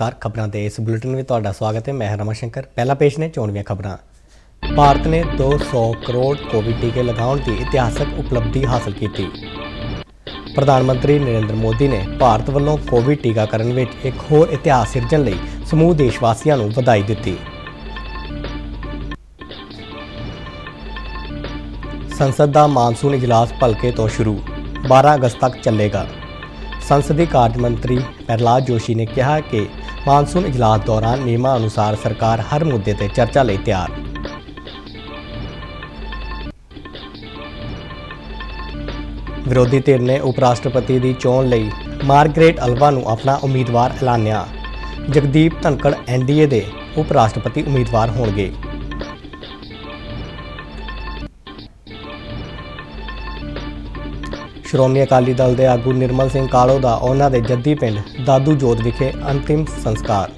नमस्कार खबरों के इस बुलेटिन में तुहाडा स्वागत है। मैं रमाशंकर। पहला पेश ने चोणवीं खबरां। भारत ने 200 करोड़ कोविड टीके लगाने की इतिहासक उपलब्धि हासिल की। प्रधानमंत्री नरेंद्र मोदी ने भारत वालों कोविड टीकाकरण में एक होर इतिहास सिरजण लई समूह देशवासियों को बधाई दी। संसद का मानसून इजलास भलके तो शुरू 12 अगस्त तक चलेगा। संसदीय कार्य मंत्री प्रहलाद जोशी ने कहा कि मानसून इजलास दौरान नियमानुसार सरकार हर मुद्दे पर चर्चा ਲਈ तैयार। विरोधी धिर ने उपराष्ट्रपति की चोण ਲਈ मार्गरेट अल्वा ਨੂੰ अपना उम्मीदवार ऐलानिया। जगदीप धनखड़ NDA के उपराष्ट्रपति उम्मीदवार होंगे। श्रोमणी अकाली दल के आगू निर्मल सिंह कालो का उन्होंने जद्दी पिंड दादू जोत विखे अंतिम संस्कार।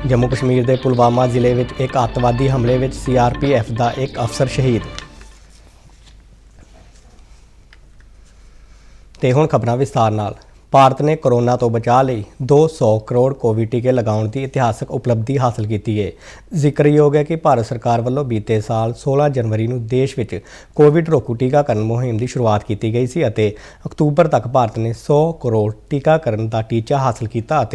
जम्मू कश्मीर के पुलवामा जिले में एक अतवादी हमले में CRPF का एक अफसर शहीद। ते हुण खबरां विस्तार नाल। भारत ने कोरोना तो बचाव लई 200 करोड़ कोविड टीके लगाने की इतिहासक उपलब्धि हासिल की है। जिक्रयोग है कि भारत सरकार वालों बीते साल 16 जनवरी को देश में कोविड रोकू टीकाकरण मुहिम की शुरुआत की गई सी अते अक्तूबर तक भारत ने 100 करोड़ टीकाकरण का टीचा हासिल किया।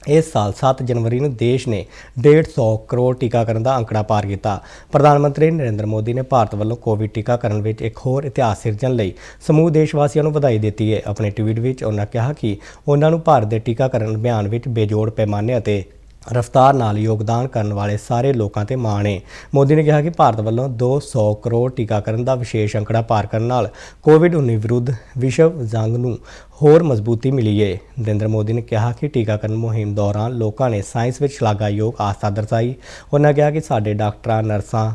इस साल 7 जनवरी को देश ने 150 करोड़ टीकाकरण का अंकड़ा पार किया। प्रधानमंत्री नरेंद्र मोदी ने भारत वालों कोविड टीकाकरण में एक होर इतिहास सिरजण लई समूह देशवासियों को बधाई दी है। अपने ट्वीट में उन्होंने कहा कि उन्होंने भारत के टीकाकरण अभियान में बेजोड़ पैमाने और रफ्तार नाल योगदान करने वाले सारे लोगों ते माण है। मोदी ने कहा कि भारत वालों 200 करोड़ टीकाकरण का विशेष अंकड़ा पार करने नाल कोविड-19 विरुद्ध विश्व जंग नूं होर मजबूती मिली है। नरेंद्र मोदी ने कहा कि टीकाकरण मुहिम दौरान लोगों ने साइंस में शलाघायोग आस्था दर्शाई। उन्होंने कहा कि साडे डॉक्टरां नर्सां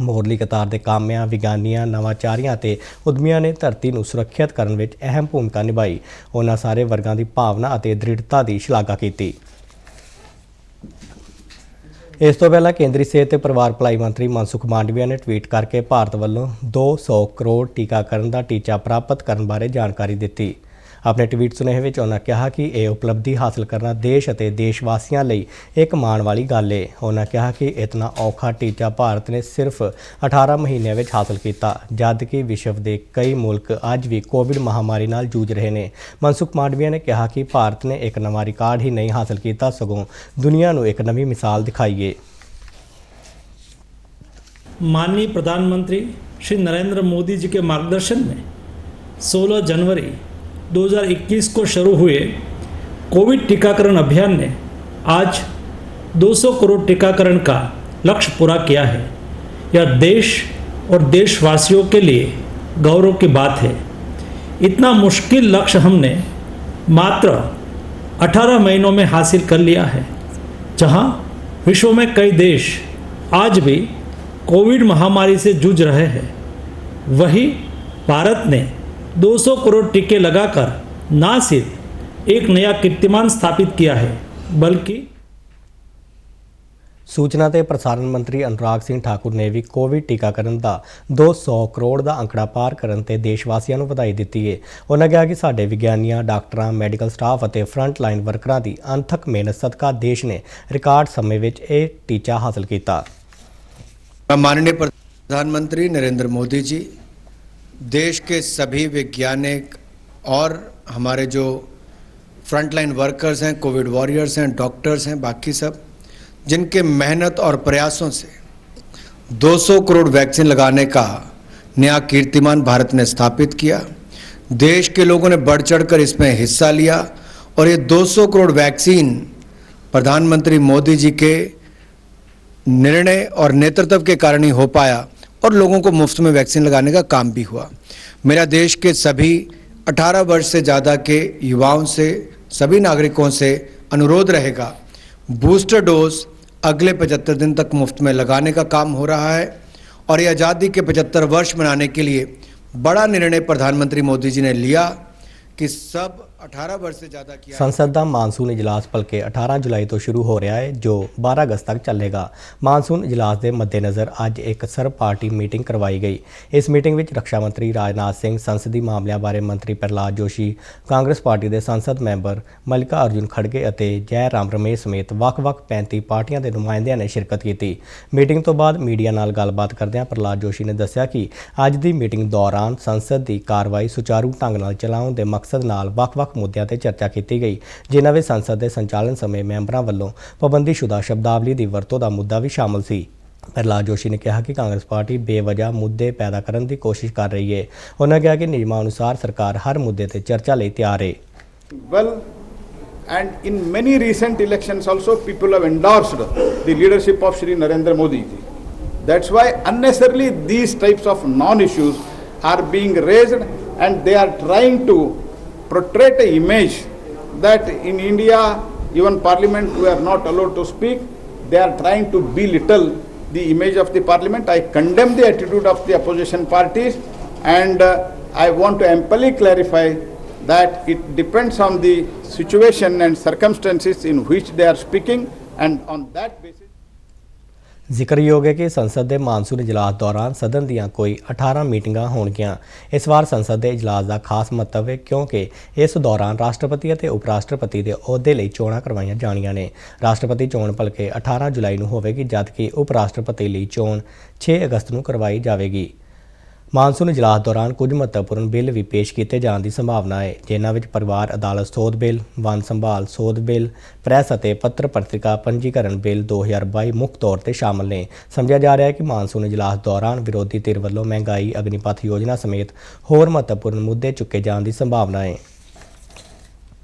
मोरली कतार के कामियां विज्ञानियां नवाचारियां ते उद्यमियां ने धरती को सुरक्षित करने में अहम भूमिका निभाई। उन्होंने सारे वर्गों की भावना और दृढ़ता की शलाघा की। इस तो पहला केंद्रीय सेहत ते परिवार भलाई मंत्री मनसुख मांडविया ने ट्वीट करके भारत वालों 200 करोड़ टीकाकरण का टीचा प्राप्त करने बारे जानकारी दी। अपने ट्वीट सुनेहे में उन्होंने कहा कि यह उपलब्धि हासिल करना देश और देशवासियों लिए एक माण वाली गल है। उन्होंने कहा कि इतना औखा टीचा भारत ने सिर्फ 18 महीनों में हासिल किया, जबकि विश्व के कई मुल्क अज भी कोविड महामारी नाल जूझ रहे हैं। मनसुख मांडविया ने कहा कि भारत ने एक नवा रिकॉर्ड ही नहीं हासिल किया, सगों दुनिया को एक नवी मिसाल दिखाई है। माननीय प्रधानमंत्री श्री नरेंद्र मोदी जी के मार्गदर्शन में 16 जनवरी 2021 को शुरू हुए कोविड टीकाकरण अभियान ने आज 200 करोड़ टीकाकरण का लक्ष्य पूरा किया है। यह देश और देशवासियों के लिए गौरव की बात है। इतना मुश्किल लक्ष्य हमने मात्र 18 महीनों में हासिल कर लिया है। जहां विश्व में कई देश आज भी कोविड महामारी से जूझ रहे हैं, वहीं भारत ने 200 करोड़ टीके लगाकर न सिर्फ एक नया कीर्तिमान स्थापित किया है, बल्कि सूचना ते प्रसारण मंत्री अनुराग सिंह ठाकुर ने भी कोविड टीकाकरण का 200 करोड़ का अंकड़ा पार करने ते देशवासियों को बधाई दी है। उन्होंने कहा कि साडे विज्ञानियों डॉक्टरों मैडिकल स्टाफ और फ्रंट लाइन वर्करां की अनथक मेहनत सदका देश ने रिकॉर्ड समय में यह टीचा हासिल किया। माननीय प्रधानमंत्री नरेंद्र मोदी जी देश के सभी वैज्ञानिक और हमारे जो फ्रंटलाइन वर्कर्स हैं, कोविड वॉरियर्स हैं, डॉक्टर्स हैं, बाकी सब जिनके मेहनत और प्रयासों से 200 करोड़ वैक्सीन लगाने का नया कीर्तिमान भारत ने स्थापित किया। देश के लोगों ने बढ़ चढ़कर इसमें हिस्सा लिया और ये 200 करोड़ वैक्सीन प्रधानमंत्री मोदी जी के निर्णय और नेतृत्व के कारण ही हो पाया और लोगों को मुफ्त में वैक्सीन लगाने का काम भी हुआ। मेरा देश के सभी 18 वर्ष से ज़्यादा के युवाओं से, सभी नागरिकों से अनुरोध रहेगा, बूस्टर डोज अगले 75 दिन तक मुफ्त में लगाने का काम हो रहा है। और ये आज़ादी के 75 वर्ष मनाने के लिए बड़ा निर्णय प्रधानमंत्री मोदी जी ने लिया कि सब 18 वर्ष से ज़्यादा किया है। ਸੰਸਦ ਦਾ ਮਾਨਸੂਨ ਇਜਲਾਸ ਭਲਕੇ 18 ਜੁਲਾਈ ਤੋਂ ਸ਼ੁਰੂ ਹੋ ਰਿਹਾ ਹੈ ਜੋ 12 ਅਗਸਤ ਤੱਕ ਚੱਲੇਗਾ। ਮਾਨਸੂਨ ਇਜਲਾਸ ਦੇ ਮੱਦੇਨਜ਼ਰ ਅੱਜ ਇੱਕ ਸਰਬ ਪਾਰਟੀ ਮੀਟਿੰਗ ਕਰਵਾਈ ਗਈ। ਇਸ ਮੀਟਿੰਗ ਵਿੱਚ ਰੱਖਿਆ ਮੰਤਰੀ ਰਾਜਨਾਥ ਸਿੰਘ, ਸੰਸਦੀ ਮਾਮਲਿਆਂ ਬਾਰੇ ਮੰਤਰੀ ਪ੍ਰਹਲਾਦ ਜੋਸ਼ੀ, ਕਾਂਗਰਸ ਪਾਰਟੀ ਦੇ ਸੰਸਦ ਮੈਂਬਰ ਮਲਿਕਾ ਅਰਜੁਨ ਖੜਗੇ ਅਤੇ ਜੈ ਰਾਮ ਰਮੇਸ਼ ਸਮੇਤ ਵੱਖ-ਵੱਖ 35 ਪਾਰਟੀਆਂ ਦੇ ਨੁਮਾਇੰਦਿਆਂ ਨੇ ਸ਼ਿਰਕਤ ਕੀਤੀ। ਮੀਟਿੰਗ ਤੋਂ ਬਾਅਦ ਮੀਡੀਆ ਨਾਲ ਗੱਲਬਾਤ ਕਰਦਿਆਂ ਪ੍ਰਹਲਾਦ ਜੋਸ਼ੀ ਨੇ ਦੱਸਿਆ ਕਿ ਅੱਜ ਦੀ ਮੀਟਿੰਗ ਦੌਰਾਨ ਸੰਸਦ ਦੀ ਕਾਰਵਾਈ ਸੁਚਾਰੂ ਢੰਗ ਨਾਲ ਚਲਾਉਣ ਦੇ ਮਕਸਦ ਨਾਲ ਵੱਖ-ਵੱਖ ਮੁੱਦਿਆਂ ਤੇ ਚਰਚਾ ਕੀਤੀ ਗਈ, ਜਿਨ੍ਹਾਂ ਵਿੱਚ ਸੰਸਦ ਦੇ ਸੰਚਾਲਨ ਸਮੇਂ ਮੈਂਬਰਾਂ ਵੱਲੋਂ ਪਾਬੰਦੀਸ਼ੁਦਾ ਸ਼ਬਦਾਵਲੀ ਦੀ ਵਰਤੋਂ ਦਾ ਮੁੱਦਾ ਵੀ ਸ਼ਾਮਲ ਸੀ। ਪ੍ਰਹਲਾਦ ਜੋਸ਼ੀ ਨੇ ਕਿਹਾ ਕਿ ਕਾਂਗਰਸ ਪਾਰਟੀ ਬੇਵਜ੍ਹਾ ਮੁੱਦੇ ਪੈਦਾ ਕਰਨ ਦੀ ਕੋਸ਼ਿਸ਼ ਕਰ ਰਹੀ ਹੈ। ਉਹਨਾਂ ਕਿਹਾ ਕਿ ਨਿਯਮਾਂ ਅਨੁਸਾਰ ਸਰਕਾਰ ਹਰ ਮੁੱਦੇ ਤੇ ਚਰਚਾ ਲਈ ਤਿਆਰ ਹੈ। Well, and in many recent elections also people have endorsed the leadership of Shri Narendra Modi ji. That's why unnecessarily these types of non-issues are being raised and they are trying to portray an image that in India even parliament we are not allowed to speak. They are trying to belittle the image of the parliament. I condemn the attitude of the opposition parties and I want to amply clarify that it depends on the situation and circumstances in which they are speaking and on that basis ਜ਼ਿਕਰਯੋਗ ਹੈ ਕਿ ਸੰਸਦ ਦੇ monsoon ਇਜਲਾਸ ਦੌਰਾਨ ਸਦਨ ਦੀਆਂ ਕੋਈ 18 ਮੀਟਿੰਗਾਂ ਹੋਣਗੀਆਂ। ਇਸ ਵਾਰ ਸੰਸਦ ਦੇ ਇਜਲਾਸ ਦਾ ਖਾਸ ਮਹੱਤਵ ਹੈ ਕਿਉਂਕਿ ਇਸ ਦੌਰਾਨ ਰਾਸ਼ਟਰਪਤੀ ਅਤੇ ਉਪ ਰਾਸ਼ਟਰਪਤੀ ਦੇ ਅਹੁਦੇ ਲਈ ਚੋਣਾਂ ਕਰਵਾਈਆਂ ਜਾਣੀਆਂ ਨੇ। ਰਾਸ਼ਟਰਪਤੀ ਚੋਣ ਭਲਕੇ 18 ਜੁਲਾਈ ਨੂੰ ਹੋਵੇਗੀ, ਜਦਕਿ ਉਪ ਰਾਸ਼ਟਰਪਤੀ ਲਈ ਚੋਣ 6 ਅਗਸਤ ਨੂੰ ਕਰਵਾਈ ਜਾਵੇਗੀ। ਮਾਨਸੂਨ ਇਜਲਾਸ ਦੌਰਾਨ ਕੁਝ ਮਹੱਤਵਪੂਰਨ ਬਿੱਲ ਵੀ ਪੇਸ਼ ਕੀਤੇ ਜਾਣ ਦੀ ਸੰਭਾਵਨਾ ਹੈ, ਜਿਨ੍ਹਾਂ ਵਿੱਚ ਪਰਿਵਾਰ ਅਦਾਲਤ ਸੋਧ ਬਿੱਲ, ਵਣ ਸੰਭਾਲ ਸੋਧ ਬਿੱਲ, ਪ੍ਰੈਸ ਅਤੇ ਪੱਤਰ ਪੱਤਰਿਕਾ ਪੰਜੀਕਰਨ ਬਿੱਲ 2022 ਮੁੱਖ ਤੌਰ ਤੇ ਸ਼ਾਮਲ ਨੇ। ਸਮਝਿਆ ਜਾ ਰਿਹਾ ਹੈ ਕਿ ਮਾਨਸੂਨ ਇਜਲਾਸ ਦੌਰਾਨ ਵਿਰੋਧੀ ਧਿਰ ਵੱਲੋਂ ਮਹਿੰਗਾਈ, ਅਗਨੀਪਥ ਯੋਜਨਾ ਸਮੇਤ ਹੋਰ ਮਹੱਤਵਪੂਰਨ ਮੁੱਦੇ ਚੁੱਕੇ ਜਾਣ ਦੀ ਸੰਭਾਵਨਾ ਹੈ।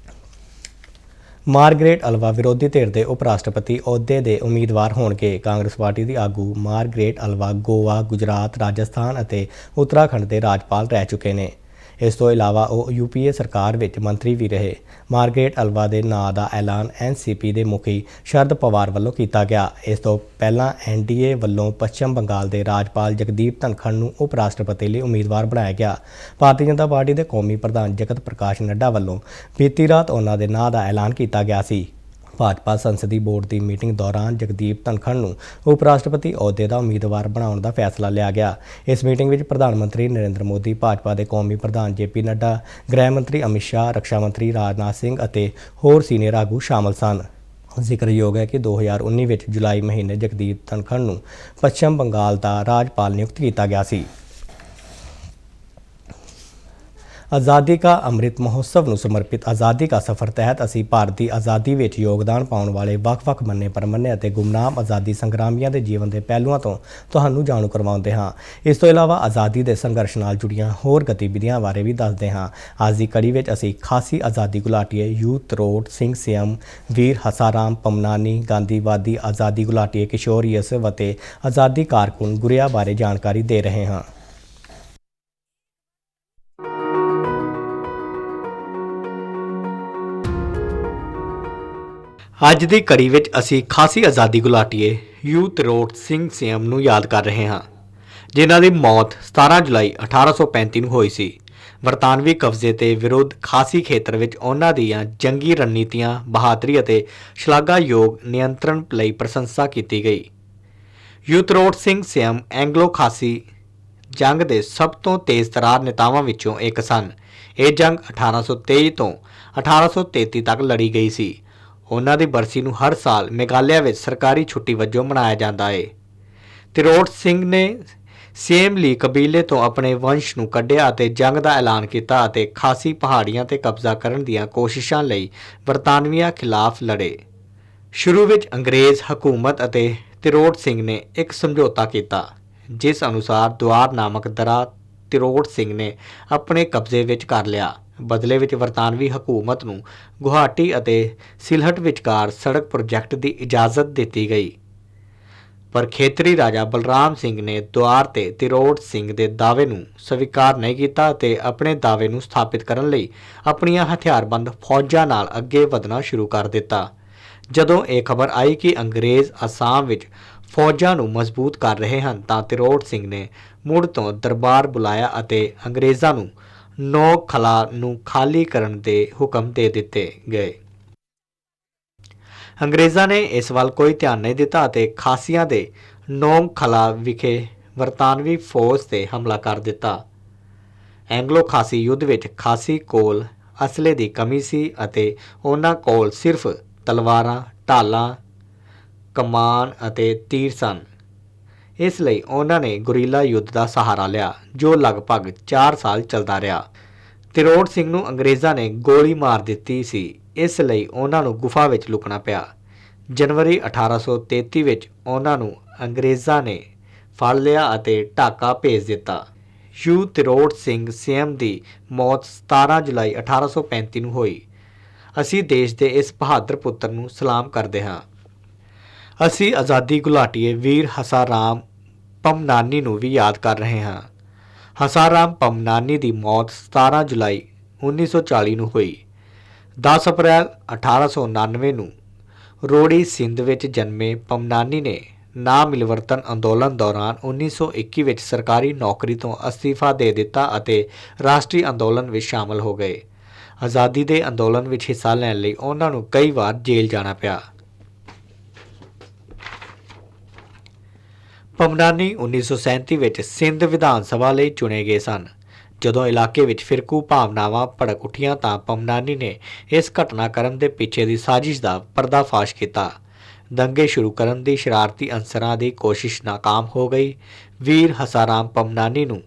ਮਾਰਗਰੇਟ ਅਲਵਾ ਵਿਰੋਧੀ ਧਿਰ ਦੇ ਉਪ ਰਾਸ਼ਟਰਪਤੀ ਅਹੁਦੇ ਦੇ ਉਮੀਦਵਾਰ ਹੋਣਗੇ। ਕਾਂਗਰਸ ਪਾਰਟੀ ਦੀ ਆਗੂ ਮਾਰਗਰੇਟ ਅਲਵਾ ਗੋਆ, ਗੁਜਰਾਤ, ਰਾਜਸਥਾਨ ਅਤੇ ਉੱਤਰਾਖੰਡ ਦੇ ਰਾਜਪਾਲ ਰਹਿ ਚੁੱਕੇ ਨੇ। ਇਸ ਤੋਂ ਇਲਾਵਾ ਉਹ UPA ਸਰਕਾਰ ਵਿੱਚ ਮੰਤਰੀ ਵੀ ਰਹੇ। ਮਾਰਗਰੇਟ ਅਲਵਾ ਦੇ ਨਾਂ ਦਾ ਐਲਾਨ NCP ਦੇ ਮੁਖੀ ਸ਼ਰਦ ਪਵਾਰ ਵੱਲੋਂ ਕੀਤਾ ਗਿਆ। ਇਸ ਤੋਂ ਪਹਿਲਾਂ NDA ਵੱਲੋਂ ਪੱਛਮ ਬੰਗਾਲ ਦੇ ਰਾਜਪਾਲ ਜਗਦੀਪ ਧਨਖੜ ਨੂੰ ਉਪ ਰਾਸ਼ਟਰਪਤੀ ਲਈ ਉਮੀਦਵਾਰ ਬਣਾਇਆ ਗਿਆ। ਭਾਰਤੀ ਜਨਤਾ ਪਾਰਟੀ ਦੇ ਕੌਮੀ ਪ੍ਰਧਾਨ ਜਗਤ ਪ੍ਰਕਾਸ਼ ਨੱਡਾ ਵੱਲੋਂ ਬੀਤੀ ਰਾਤ ਉਹਨਾਂ ਦੇ ਨਾਂ ਦਾ ਐਲਾਨ ਕੀਤਾ ਗਿਆ ਸੀ। ਭਾਜਪਾ ਸੰਸਦੀ ਬੋਰਡ ਦੀ ਮੀਟਿੰਗ ਦੌਰਾਨ ਜਗਦੀਪ ਧਨਖੜ ਨੂੰ ਉਪ ਰਾਸ਼ਟਰਪਤੀ ਅਹੁਦੇ ਦਾ ਉਮੀਦਵਾਰ ਬਣਾਉਣ ਦਾ ਫੈਸਲਾ ਲਿਆ ਗਿਆ। ਇਸ ਮੀਟਿੰਗ ਵਿੱਚ ਪ੍ਰਧਾਨ ਮੰਤਰੀ ਨਰਿੰਦਰ ਮੋਦੀ, ਭਾਜਪਾ ਦੇ ਕੌਮੀ ਪ੍ਰਧਾਨ JP ਨੱਡਾ, ਗ੍ਰਹਿ ਮੰਤਰੀ ਅਮਿਤ ਸ਼ਾਹ, ਰੱਖਿਆ ਮੰਤਰੀ ਰਾਜਨਾਥ ਸਿੰਘ ਅਤੇ ਹੋਰ ਸੀਨੀਅਰ ਆਗੂ ਸ਼ਾਮਲ ਸਨ। ਜ਼ਿਕਰਯੋਗ ਹੈ ਕਿ 2019 ਵਿੱਚ ਜੁਲਾਈ ਮਹੀਨੇ ਜਗਦੀਪ ਧਨਖੜ ਨੂੰ ਪੱਛਮ ਬੰਗਾਲ ਦਾ ਰਾਜਪਾਲ ਨਿਯੁਕਤ ਕੀਤਾ ਗਿਆ ਸੀ। ਆਜ਼ਾਦੀ ਕਾ ਅੰਮ੍ਰਿਤ ਮਹੋਤਸਵ ਨੂੰ ਸਮਰਪਿਤ ਆਜ਼ਾਦੀ ਕਾ ਸਫ਼ਰ ਤਹਿਤ ਅਸੀਂ ਭਾਰਤ ਦੀ ਆਜ਼ਾਦੀ ਵਿੱਚ ਯੋਗਦਾਨ ਪਾਉਣ ਵਾਲੇ ਵੱਖ-ਵੱਖ ਮੰਨੇ-ਪ੍ਰਮੰਨੇ ਅਤੇ ਗੁਮਨਾਮ ਆਜ਼ਾਦੀ ਸੰਗਰਾਮੀਆਂ ਦੇ ਜੀਵਨ ਦੇ ਪਹਿਲੂਆਂ ਤੋਂ ਤੁਹਾਨੂੰ ਜਾਣੂ ਕਰਵਾਉਂਦੇ ਹਾਂ। ਇਸ ਤੋਂ ਇਲਾਵਾ ਆਜ਼ਾਦੀ ਦੇ ਸੰਘਰਸ਼ ਨਾਲ ਜੁੜੀਆਂ ਹੋਰ ਗਤੀਵਿਧੀਆਂ ਬਾਰੇ ਵੀ ਦੱਸਦੇ ਹਾਂ। ਅੱਜ ਦੀ ਕੜੀ ਵਿੱਚ ਅਸੀਂ ਖਾਸੀ ਆਜ਼ਾਦੀ ਘੁਲਾਟੀਏ ਯੂਥ ਰੋਡ, ਸਿੰਘ ਸਿਆਮ, ਵੀਰ ਹਸਾਰਾਮ ਪਮਨਾਨੀ, ਗਾਂਧੀਵਾਦੀ ਆਜ਼ਾਦੀ ਘੁਲਾਟੀਏ ਕਿਸ਼ੋਰ ਯਸਵ ਅਤੇ ਆਜ਼ਾਦੀ ਕਾਰਕੁਨ ਗੁਰਿਆ ਬਾਰੇ ਜਾਣਕਾਰੀ ਦੇ ਰਹੇ ਹਾਂ। ਅੱਜ ਦੀ ਕੜੀ ਵਿੱਚ ਅਸੀਂ ਖਾਸੀ ਆਜ਼ਾਦੀ ਘੁਲਾਟੀਏ ਯੂਥ ਰੋਡ ਸਿੰਘ ਸਿਆਮ ਨੂੰ ਯਾਦ ਕਰ ਰਹੇ ਹਾਂ, ਜਿਨ੍ਹਾਂ ਦੀ ਮੌਤ 17 ਜੁਲਾਈ 1835 ਨੂੰ ਹੋਈ ਸੀ। ਬਰਤਾਨਵੀ ਕਬਜ਼ੇ ਦੇ ਵਿਰੁੱਧ ਖਾਸੀ ਖੇਤਰ ਵਿੱਚ ਉਹਨਾਂ ਦੀਆਂ ਜੰਗੀ ਰਣਨੀਤੀਆਂ, ਬਹਾਦਰੀ ਅਤੇ ਸ਼ਲਾਘਾਯੋਗ ਨਿਯੰਤਰਣ ਲਈ ਪ੍ਰਸ਼ੰਸਾ ਕੀਤੀ ਗਈ। ਯੂਥ ਰੋਡ ਸਿੰਘ ਸਿਆਮ ਐਂਗਲੋ ਖਾਸੀ ਜੰਗ ਦੇ ਸਭ ਤੋਂ ਤੇਜ਼ਤਰਾਰ ਨੇਤਾਵਾਂ ਵਿੱਚੋਂ ਇੱਕ ਸਨ। ਇਹ ਜੰਗ 1823 ਤੋਂ 1833 ਤੱਕ ਲੜੀ ਗਈ ਸੀ। ਉਹਨਾਂ ਦੀ ਬਰਸੀ ਨੂੰ ਹਰ ਸਾਲ ਮੇਘਾਲਿਆ ਵਿੱਚ ਸਰਕਾਰੀ ਛੁੱਟੀ ਵਜੋਂ ਮਨਾਇਆ ਜਾਂਦਾ ਹੈ। ਤਿਰੋਟ ਸਿੰਘ ਨੇ ਸੇਮ ਲੀ ਕਬੀਲੇ ਤੋਂ ਆਪਣੇ ਵੰਸ਼ ਨੂੰ ਕੱਢਿਆ ਅਤੇ ਜੰਗ ਦਾ ਐਲਾਨ ਕੀਤਾ ਅਤੇ ਖਾਸੀ ਪਹਾੜੀਆਂ ਤੇ ਕਬਜ਼ਾ ਕਰਨ ਦੀਆਂ ਕੋਸ਼ਿਸ਼ਾਂ ਲਈ ਬਰਤਾਨਵੀਆਂ ਖਿਲਾਫ ਲੜੇ। ਸ਼ੁਰੂ ਵਿੱਚ ਅੰਗਰੇਜ਼ ਹਕੂਮਤ ਅਤੇ ਤਿਰੋਟ ਸਿੰਘ ਨੇ ਇੱਕ ਸਮਝੌਤਾ ਕੀਤਾ, ਜਿਸ ਅਨੁਸਾਰ ਦੁਆਰ ਨਾਮਕ ਦਰਾ ਤਿਰੋਟ ਸਿੰਘ ਨੇ ਆਪਣੇ ਕਬਜ਼ੇ ਵਿੱਚ ਕਰ ਲਿਆ। ਬਦਲੇ ਵਿੱਚ ਬਰਤਾਨਵੀ ਹਕੂਮਤ ਨੂੰ ਗੁਹਾਟੀ ਅਤੇ ਸਿਲਹਟ ਵਿਚਕਾਰ ਸੜਕ ਪ੍ਰੋਜੈਕਟ ਦੀ ਇਜਾਜ਼ਤ ਦਿੱਤੀ ਗਈ, ਪਰ ਖੇਤਰੀ ਰਾਜਾ ਬਲਰਾਮ ਸਿੰਘ ਨੇ ਦੁਆਰ ਤੇ ਤਿਰੋਟ ਸਿੰਘ ਦੇ ਦਾਅਵੇ ਨੂੰ ਸਵੀਕਾਰ ਨਹੀਂ ਕੀਤਾ ਅਤੇ ਆਪਣੇ ਦਾਅਵੇ ਨੂੰ ਸਥਾਪਿਤ ਕਰਨ ਲਈ ਆਪਣੀਆਂ ਹਥਿਆਰਬੰਦ ਫੌਜਾਂ ਨਾਲ ਅੱਗੇ ਵਧਣਾ ਸ਼ੁਰੂ ਕਰ ਦਿੱਤਾ। ਜਦੋਂ ਇਹ ਖਬਰ ਆਈ ਕਿ ਅੰਗਰੇਜ਼ ਅਸਾਮ ਵਿੱਚ ਫੌਜਾਂ ਨੂੰ ਮਜ਼ਬੂਤ ਕਰ ਰਹੇ ਹਨ, ਤਾਂ ਤਿਰੋਟ ਸਿੰਘ ਨੇ ਮੁੜ ਤੋਂ ਦਰਬਾਰ ਬੁਲਾਇਆ ਅਤੇ ਅੰਗਰੇਜ਼ਾਂ ਨੂੰ 9 ਖਲਾ ਨੂੰ ਖਾਲੀ ਕਰਨ ਦੇ ਹੁਕਮ ਦੇ ਦਿੱਤੇ ਗਏ। ਅੰਗਰੇਜ਼ਾਂ ਨੇ ਇਸ ਵੱਲ ਕੋਈ ਧਿਆਨ ਨਹੀਂ ਦਿੱਤਾ ਅਤੇ ਖਾਸੀਆਂ ਦੇ 9 ਖਲਾ ਵਿਖੇ ਬਰਤਾਨਵੀ ਫੌਜ 'ਤੇ ਹਮਲਾ ਕਰ ਦਿੱਤਾ। ਐਂਗਲੋ ਖਾਸੀ ਯੁੱਧ ਵਿੱਚ ਖਾਸੀ ਕੋਲ ਅਸਲੇ ਦੀ ਕਮੀ ਸੀ ਅਤੇ ਉਹਨਾਂ ਕੋਲ ਸਿਰਫ ਤਲਵਾਰਾਂ, ਢਾਲਾਂ, ਕਮਾਨ ਅਤੇ ਤੀਰ ਸਨ। ਇਸ ਲਈ ਉਹਨਾਂ ਨੇ ਗੁਰੀਲਾ ਯੁੱਧ ਦਾ ਸਹਾਰਾ ਲਿਆ ਜੋ ਲਗਭਗ 4 ਸਾਲ ਚੱਲਦਾ ਰਿਹਾ। ਤਿਰੋੜ ਸਿੰਘ ਨੂੰ ਅੰਗਰੇਜ਼ਾਂ ਨੇ ਗੋਲੀ ਮਾਰ ਦਿੱਤੀ ਸੀ, ਇਸ ਲਈ ਉਹਨਾਂ ਨੂੰ ਗੁਫਾ ਵਿੱਚ ਲੁਕਣਾ ਪਿਆ। ਜਨਵਰੀ 1833 ਵਿੱਚ ਉਹਨਾਂ ਨੂੰ ਅੰਗਰੇਜ਼ਾਂ ਨੇ ਫੜ ਲਿਆ ਅਤੇ ਢਾਕਾ ਭੇਜ ਦਿੱਤਾ। ਯੂ ਤਿਰੋੜ ਸਿੰਘ ਸੀਐਮ ਦੀ ਮੌਤ 17 ਜੁਲਾਈ 1835 ਨੂੰ ਹੋਈ। ਅਸੀਂ ਦੇਸ਼ ਦੇ ਇਸ ਬਹਾਦਰ ਪੁੱਤਰ ਨੂੰ ਸਲਾਮ ਕਰਦੇ ਹਾਂ। ਅਸੀਂ ਆਜ਼ਾਦੀ ਘੁਲਾਟੀਏ ਵੀਰ ਹਸਾਰਾਮ ਪਮਨਾਨੀ ਨੂੰ ਵੀ ਯਾਦ ਕਰ ਰਹੇ ਹਾਂ। ਹਸਾਰਾਮ ਪਮਨਾਨੀ ਦੀ ਮੌਤ 17 ਜੁਲਾਈ 1940 ਨੂੰ ਹੋਈ। 10 ਅਪ੍ਰੈਲ 1899 ਨੂੰ ਰੋੜੀ ਸਿੰਧ ਵਿੱਚ ਜਨਮੇ ਪਮਨਾਨੀ ਨੇ ਨਾ ਮਿਲਵਰਤਨ ਅੰਦੋਲਨ ਦੌਰਾਨ 1921 ਵਿੱਚ ਸਰਕਾਰੀ ਨੌਕਰੀ ਤੋਂ ਅਸਤੀਫਾ ਦੇ ਦਿੱਤਾ ਅਤੇ ਰਾਸ਼ਟਰੀ ਅੰਦੋਲਨ ਵਿੱਚ ਸ਼ਾਮਲ ਹੋ ਗਏ। ਆਜ਼ਾਦੀ ਦੇ ਅੰਦੋਲਨ ਵਿੱਚ ਹਿੱਸਾ ਲੈਣ ਲਈ ਉਹਨਾਂ ਨੂੰ ਕਈ ਵਾਰ ਜੇਲ੍ਹ ਜਾਣਾ ਪਿਆ। ਪਮਨਾਨੀ 1937 ਵਿੱਚ ਸਿੰਧ ਵਿਧਾਨ ਸਭਾ ਲਈ ਚੁਣੇ ਗਏ ਸਨ। ਜਦੋਂ ਇਲਾਕੇ ਵਿੱਚ ਫਿਰਕੂ ਭਾਵਨਾਵਾਂ ਭੜਕ ਉੱਠੀਆਂ ਤਾਂ ਪਮਨਾਨੀ ਨੇ ਇਸ ਘਟਨਾਕ੍ਰਮ ਦੇ ਪਿੱਛੇ ਦੀ ਸਾਜ਼ਿਸ਼ ਦਾ ਪਰਦਾਫਾਸ਼ ਕੀਤਾ। ਦੰਗੇ ਸ਼ੁਰੂ ਕਰਨ ਦੀ ਸ਼ਰਾਰਤੀ ਅਨਸਰਾਂ ਦੀ ਕੋਸ਼ਿਸ਼ ਨਾਕਾਮ ਹੋ ਗਈ। ਵੀਰ ਹਸਾਰਾਮ ਪਮਨਾਨੀ ਨੂੰ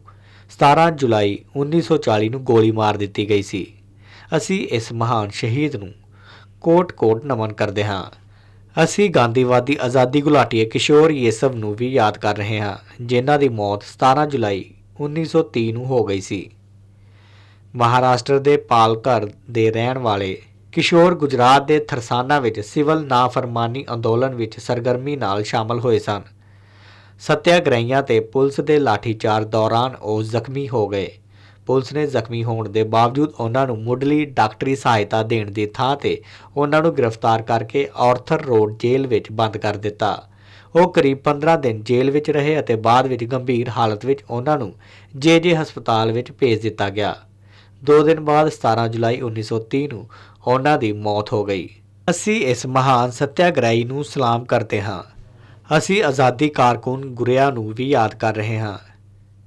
17 ਜੁਲਾਈ 1940 ਨੂੰ ਗੋਲੀ ਮਾਰ ਦਿੱਤੀ ਗਈ ਸੀ। ਅਸੀਂ ਇਸ ਮਹਾਨ ਸ਼ਹੀਦ ਨੂੰ ਕੋਟ-ਕੋਟ ਨਮਨ ਕਰਦੇ ਹਾਂ। ਅਸੀਂ ਗਾਂਧੀਵਾਦੀ ਆਜ਼ਾਦੀ ਘੁਲਾਟੀਏ ਕਿਸ਼ੋਰ ਯੇਸਵ ਨੂੰ ਵੀ ਯਾਦ ਕਰ ਰਹੇ ਹਾਂ, ਜਿਨ੍ਹਾਂ ਦੀ ਮੌਤ 17 ਜੁਲਾਈ 1930 ਨੂੰ ਹੋ ਗਈ ਸੀ। ਮਹਾਰਾਸ਼ਟਰ ਦੇ ਪਾਲਘਰ ਦੇ ਰਹਿਣ ਵਾਲੇ ਕਿਸ਼ੋਰ ਗੁਜਰਾਤ ਦੇ ਥਰਸਾਨਾ ਵਿੱਚ ਸਿਵਲ ਨਾਫਰਮਾਨੀ ਅੰਦੋਲਨ ਵਿੱਚ ਸਰਗਰਮੀ ਨਾਲ ਸ਼ਾਮਲ ਹੋਏ ਸਨ। ਸੱਤਿਆਗ੍ਰਹੀਆਂ ਤੇ ਪੁਲਿਸ ਦੇ ਲਾਠੀਚਾਰਜ ਦੌਰਾਨ ਉਹ ਜ਼ਖਮੀ ਹੋ ਗਏ। ਪੁਲਿਸ ਨੇ ਜ਼ਖਮੀ ਹੋਣ ਦੇ ਬਾਵਜੂਦ ਉਹਨਾਂ ਨੂੰ ਮੁੱਢਲੀ ਡਾਕਟਰੀ ਸਹਾਇਤਾ ਦੇਣ ਦੀ ਥਾਂ ਤੇ ਉਹਨਾਂ ਨੂੰ ਗ੍ਰਿਫਤਾਰ ਕਰਕੇ ਆਰਥਰ ਰੋਡ ਜੇਲ੍ਹ ਵਿੱਚ ਬੰਦ ਕਰ ਦਿੱਤਾ। ਉਹ ਕਰੀਬ 15 ਦਿਨ ਜੇਲ੍ਹ ਵਿੱਚ ਰਹੇ ਅਤੇ ਬਾਅਦ ਵਿੱਚ ਗੰਭੀਰ ਹਾਲਤ ਵਿੱਚ ਉਹਨਾਂ ਨੂੰ ਜੇ ਹਸਪਤਾਲ ਵਿੱਚ ਭੇਜ ਦਿੱਤਾ ਗਿਆ। 2 ਦਿਨ ਬਾਅਦ 17 ਜੁਲਾਈ 1930 ਨੂੰ ਉਹਨਾਂ ਦੀ ਮੌਤ ਹੋ ਗਈ। ਅਸੀਂ ਇਸ ਮਹਾਨ ਸੱਤਿਆਗ੍ਰਹੀ ਨੂੰ ਸਲਾਮ ਕਰਦੇ ਹਾਂ। ਅਸੀਂ ਆਜ਼ਾਦੀ ਕਾਰਕੁਨ ਗੁਰਿਆ ਨੂੰ ਵੀ ਯਾਦ ਕਰ ਰਹੇ ਹਾਂ,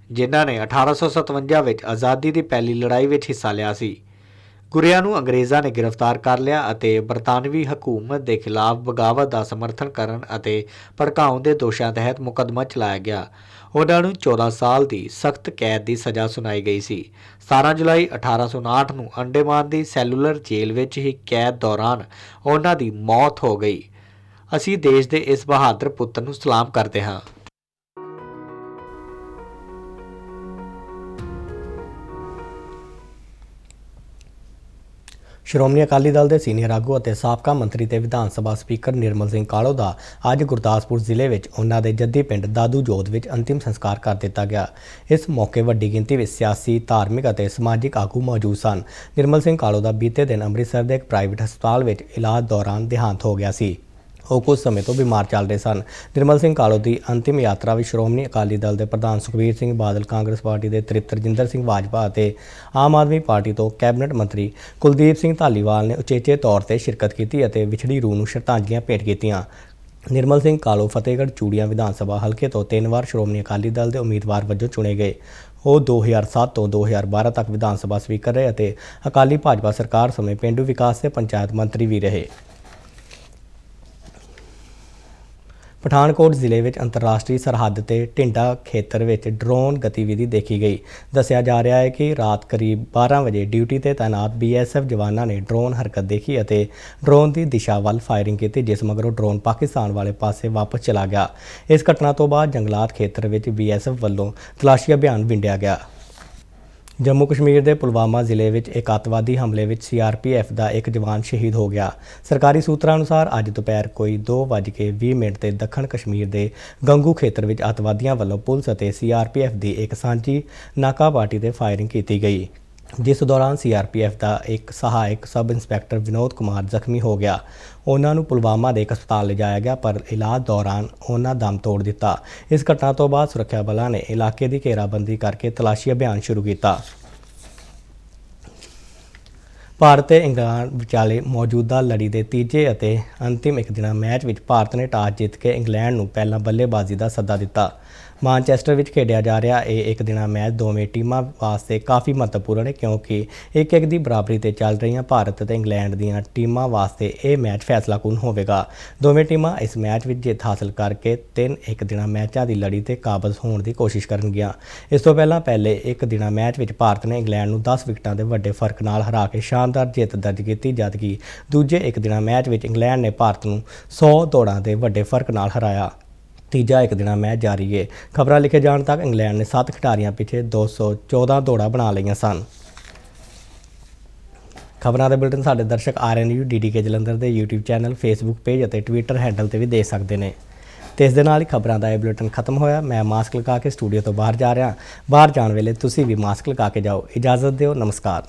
ਜਿਨ੍ਹਾਂ ਨੇ 1857 ਵਿੱਚ ਆਜ਼ਾਦੀ ਦੀ ਪਹਿਲੀ ਲੜਾਈ ਵਿੱਚ ਹਿੱਸਾ ਲਿਆ ਸੀ। ਗੁਰਿਆ ਨੂੰ ਅੰਗਰੇਜ਼ਾਂ ਨੇ ਗ੍ਰਿਫਤਾਰ ਕਰ ਲਿਆ ਅਤੇ ਬਰਤਾਨਵੀ ਹਕੂਮਤ ਦੇ ਖਿਲਾਫ ਬਗਾਵਤ ਦਾ ਸਮਰਥਨ ਕਰਨ ਅਤੇ ਭੜਕਾਉਣ ਦੇ ਦੋਸ਼ਾਂ ਤਹਿਤ ਮੁਕੱਦਮਾ ਚਲਾਇਆ ਗਿਆ। ਉਹਨਾਂ ਨੂੰ 14 ਸਾਲ ਦੀ ਸਖਤ ਕੈਦ ਦੀ ਸਜ਼ਾ ਸੁਣਾਈ ਗਈ ਸੀ। 17 ਜੁਲਾਈ 1859 ਨੂੰ ਅੰਡੇਮਾਨ ਦੀ ਸੈਲੂਲਰ ਜੇਲ੍ਹ ਵਿੱਚ ਹੀ ਕੈਦ ਦੌਰਾਨ ਉਹਨਾਂ ਦੀ ਮੌਤ ਹੋ ਗਈ। ਅਸੀਂ ਦੇਸ਼ ਦੇ ਇਸ ਬਹਾਦਰ ਪੁੱਤਰ ਨੂੰ ਸਲਾਮ ਕਰਦੇ ਹਾਂ। ਸ਼੍ਰੋਮਣੀ ਅਕਾਲੀ ਦਲ ਦੇ ਸੀਨੀਅਰ ਆਗੂ ਅਤੇ ਸਾਬਕਾ ਮੰਤਰੀ ਤੇ ਵਿਧਾਨ ਸਭਾ ਸਪੀਕਰ ਨਿਰਮਲ ਸਿੰਘ ਕਾਲੋ ਦਾ ਅੱਜ ਗੁਰਦਾਸਪੁਰ ਜ਼ਿਲ੍ਹੇ ਵਿੱਚ ਉਹਨਾਂ ਦੇ ਜੱਦੀ ਪਿੰਡ ਦਾਦੂ ਜੋਧ ਵਿੱਚ ਅੰਤਿਮ ਸੰਸਕਾਰ ਕਰ ਦਿੱਤਾ ਗਿਆ। ਇਸ ਮੌਕੇ ਵੱਡੀ ਗਿਣਤੀ ਵਿੱਚ ਸਿਆਸੀ, ਧਾਰਮਿਕ ਅਤੇ ਸਮਾਜਿਕ ਆਗੂ ਮੌਜੂਦ ਸਨ। ਨਿਰਮਲ ਸਿੰਘ ਕਾਲੋ ਦਾ ਬੀਤੇ ਦਿਨ ਅੰਮ੍ਰਿਤਸਰ ਦੇ ਇੱਕ ਪ੍ਰਾਈਵੇਟ ਹਸਪਤਾਲ ਵਿੱਚ ਇਲਾਜ ਦੌਰਾਨ ਦੇਹਾਂਤ ਹੋ ਗਿਆ ਸੀ। ਉਹ ਕੁਝ ਸਮੇਂ ਤੋਂ ਬਿਮਾਰ ਚੱਲ ਰਹੇ ਸਨ। ਨਿਰਮਲ ਸਿੰਘ ਕਾਲੋ ਦੀ ਅੰਤਿਮ ਯਾਤਰਾ ਵਿੱਚ ਸ਼੍ਰੋਮਣੀ ਅਕਾਲੀ ਦਲ ਦੇ ਪ੍ਰਧਾਨ ਸੁਖਬੀਰ ਸਿੰਘ ਬਾਦਲ, ਕਾਂਗਰਸ ਪਾਰਟੀ ਦੇ ਤ੍ਰਿਪਤ ਰਜਿੰਦਰ ਸਿੰਘ ਬਾਜਵਾ ਅਤੇ ਆਮ ਆਦਮੀ ਪਾਰਟੀ ਤੋਂ ਕੈਬਨਿਟ ਮੰਤਰੀ ਕੁਲਦੀਪ ਸਿੰਘ ਧਾਲੀਵਾਲ ਨੇ ਉਚੇਚੇ ਤੌਰ ਤੇ ਸ਼ਿਰਕਤ ਕੀਤੀ ਅਤੇ ਵਿਛੜੀ ਰੂਹ ਨੂੰ ਸ਼ਰਧਾਂਜਲੀਆਂ ਭੇਟ ਕੀਤੀਆਂ। ਨਿਰਮਲ ਸਿੰਘ ਕਾਲੋ ਫਤਿਹਗੜ੍ਹ ਚੂੜੀਆਂ ਵਿਧਾਨ ਸਭਾ ਹਲਕੇ ਤੋਂ 3 ਵਾਰ ਸ਼੍ਰੋਮਣੀ ਅਕਾਲੀ ਦਲ ਦੇ ਉਮੀਦਵਾਰ ਵਜੋਂ ਚੁਣੇ ਗਏ। ਉਹ 2007 ਤੋਂ 2012 ਤੱਕ ਵਿਧਾਨ ਸਭਾ ਸਪੀਕਰ ਰਹੇ ਅਤੇ ਅਕਾਲੀ ਭਾਜਪਾ ਸਰਕਾਰ ਸਮੇਂ ਪੇਂਡੂ ਵਿਕਾਸ ਤੇ ਪੰਚਾਇਤ ਮੰਤਰੀ ਵੀ ਰਹੇ। ਪਠਾਨਕੋਟ ਜ਼ਿਲ੍ਹੇ ਵਿੱਚ ਅੰਤਰਰਾਸ਼ਟਰੀ ਸਰਹੱਦ ਤੇ ਢਿੰਡਾ ਖੇਤਰ ਵਿੱਚ ਡਰੋਨ ਗਤੀਵਿਧੀ ਦੇਖੀ ਗਈ। ਦੱਸਿਆ ਜਾ ਰਿਹਾ ਹੈ ਕਿ ਰਾਤ ਕਰੀਬ 12 ਵਜੇ ਡਿਊਟੀ ਤੇ ਤਾਇਨਾਤ BSF ਜਵਾਨਾਂ ਨੇ ਡਰੋਨ ਹਰਕਤ ਦੇਖੀ ਅਤੇ ਡਰੋਨ ਦੀ ਦਿਸ਼ਾ ਵੱਲ ਫਾਇਰਿੰਗ ਕੀਤੀ, ਜਿਸ ਮਗਰੋਂ ਡਰੋਨ ਪਾਕਿਸਤਾਨ ਵਾਲੇ ਪਾਸੇ ਵਾਪਸ ਚਲਾ ਗਿਆ। ਇਸ ਘਟਨਾ ਤੋਂ ਬਾਅਦ ਜੰਗਲਾਤ ਖੇਤਰ ਵਿੱਚ BSF ਵੱਲੋਂ ਤਲਾਸ਼ੀ ਅਭਿਆਨ ਵਿੰਡਿਆ ਗਿਆ। ਜੰਮੂ ਕਸ਼ਮੀਰ ਦੇ ਪੁਲਵਾਮਾ ਜ਼ਿਲ੍ਹੇ ਵਿੱਚ ਇੱਕ ਅੱਤਵਾਦੀ ਹਮਲੇ ਵਿੱਚ CRPF ਦਾ ਇੱਕ ਜਵਾਨ ਸ਼ਹੀਦ ਹੋ ਗਿਆ। ਸਰਕਾਰੀ ਸੂਤਰਾਂ ਅਨੁਸਾਰ ਅੱਜ ਦੁਪਹਿਰ ਕੋਈ 2:20 ਤੇ ਦੱਖਣ ਕਸ਼ਮੀਰ ਦੇ ਗੰਗੂ ਖੇਤਰ ਵਿੱਚ ਅੱਤਵਾਦੀਆਂ ਵੱਲੋਂ ਪੁਲਿਸ ਅਤੇ CRPF ਦੀ ਇੱਕ ਸਾਂਝੀ ਨਾਕਾਬਾਜ਼ੀ ਤੇ ਫਾਇਰਿੰਗ ਕੀਤੀ ਗਈ, ਜਿਸ ਦੌਰਾਨ CRPF ਦਾ ਇੱਕ ਸਹਾਇਕ ਸਬ ਇੰਸਪੈਕਟਰ ਵਿਨੋਦ ਕੁਮਾਰ ਜ਼ਖਮੀ ਹੋ ਗਿਆ। ਉਹਨਾਂ ਨੂੰ ਪੁਲਵਾਮਾ ਦੇ ਇੱਕ ਹਸਪਤਾਲ ਲਿਜਾਇਆ ਗਿਆ, ਪਰ ਇਲਾਜ ਦੌਰਾਨ ਉਹਨਾਂ ਦਮ ਤੋੜ ਦਿੱਤਾ। ਇਸ ਘਟਨਾ ਤੋਂ ਬਾਅਦ ਸੁਰੱਖਿਆ ਬਲਾਂ ਨੇ ਇਲਾਕੇ ਦੀ ਘੇਰਾਬੰਦੀ ਕਰਕੇ ਤਲਾਸ਼ੀ ਅਭਿਆਨ ਸ਼ੁਰੂ ਕੀਤਾ। ਭਾਰਤ ਤੇ ਇੰਗਲੈਂਡ ਵਿਚਾਲੇ ਮੌਜੂਦਾ ਲੜੀ ਦੇ ਤੀਜੇ ਅਤੇ ਅੰਤਿਮ ਇੱਕ ਦਿਨਾ ਮੈਚ ਵਿੱਚ ਭਾਰਤ ਨੇ ਟਾਸ ਜਿੱਤ ਕੇ ਇੰਗਲੈਂਡ ਨੂੰ ਪਹਿਲਾਂ ਬੱਲੇਬਾਜ਼ੀ ਦਾ ਸੱਦਾ ਦਿੱਤਾ। ਮਾਨਚੈਸਟਰ ਵਿੱਚ ਖੇਡਿਆ ਜਾ ਰਿਹਾ ਇਹ ਇੱਕ ਦਿਨਾ ਮੈਚ ਦੋਵੇਂ ਟੀਮਾਂ ਵਾਸਤੇ ਕਾਫੀ ਮਹੱਤਵਪੂਰਨ ਹੈ ਕਿਉਂਕਿ ਇੱਕ ਦੀ ਬਰਾਬਰੀ ਤੇ ਚੱਲ ਰਹੀਆਂ ਭਾਰਤ ਤੇ ਇੰਗਲੈਂਡ ਦੀਆਂ ਟੀਮਾਂ ਵਾਸਤੇ ਇਹ ਮੈਚ ਫੈਸਲਾਕੁਨ ਹੋਵੇਗਾ। ਦੋਵੇਂ ਟੀਮਾਂ ਇਸ ਮੈਚ ਵਿੱਚ ਜਿੱਤ ਹਾਸਲ ਕਰਕੇ 3 ਇੱਕ ਦਿਨਾ ਮੈਚਾਂ ਦੀ ਲੜੀ ਤੇ ਕਾਬਜ਼ ਹੋਣ ਦੀ ਕੋਸ਼ਿਸ਼ ਕਰਨਗੀਆਂ। ਇਸ ਤੋਂ ਪਹਿਲੇ ਇੱਕ ਦਿਨਾ ਮੈਚ ਵਿੱਚ ਭਾਰਤ ਨੇ ਇੰਗਲੈਂਡ ਨੂੰ 10 ਵਿਕਟਾਂ ਦੇ ਵੱਡੇ ਫਰਕ ਨਾਲ ਹਰਾ ਕੇ ਸ਼ਾਨਦਾਰ ਜਿੱਤ ਦਰਜ ਕੀਤੀ, ਜਦਕਿ ਦੂਜੇ ਇੱਕ ਦਿਨਾ ਮੈਚ ਵਿੱਚ ਇੰਗਲੈਂਡ ਨੇ ਭਾਰਤ ਨੂੰ 100 ਦੌੜਾਂ ਦੇ ਵੱਡੇ ਫਰਕ ਨਾਲ ਹਰਾਇਆ। ਤੀਜਾ ਇੱਕ ਦਿਨਾ ਮੈਚ ਜਾਰੀ ਹੈ। ਖਬਰਾਂ ਲਿਖੇ ਜਾਣ ਤੱਕ ਇੰਗਲੈਂਡ ਨੇ 7 ਖਿਡਾਰੀਆਂ ਪਿੱਛੇ 214 ਦੌੜਾਂ ਬਣਾ ਲਈਆਂ ਸਨ। ਖਬਰਾਂ ਦੇ ਬੁਲੇਟਿਨ ਸਾਡੇ ਦਰਸ਼ਕ RNU DDK ਜਲੰਧਰ ਦੇ YouTube ਚੈਨਲ, Facebook ਪੇਜ ਅਤੇ Twitter ਹੈਂਡਲ ਤੇ ਵੀ ਦੇਖ ਸਕਦੇ ਨੇ। ਤੇ ਇਸ ਦੇ ਨਾਲ ਹੀ ਖਬਰਾਂ ਦਾ ਇਹ ਬੁਲੇਟਿਨ ਖਤਮ ਹੋਇਆ। ਮੈਂ ਮਾਸਕ ਲਗਾ ਕੇ ਸਟੂਡੀਓ ਤੋਂ ਬਾਹਰ ਜਾ ਰਿਹਾ। ਬਾਹਰ ਜਾਣ ਵੇਲੇ ਤੁਸੀਂ ਵੀ ਮਾਸਕ ਲਗਾ ਕੇ ਜਾਓ। ਇਜਾਜ਼ਤ ਦਿਓ। ਨਮਸਕਾਰ।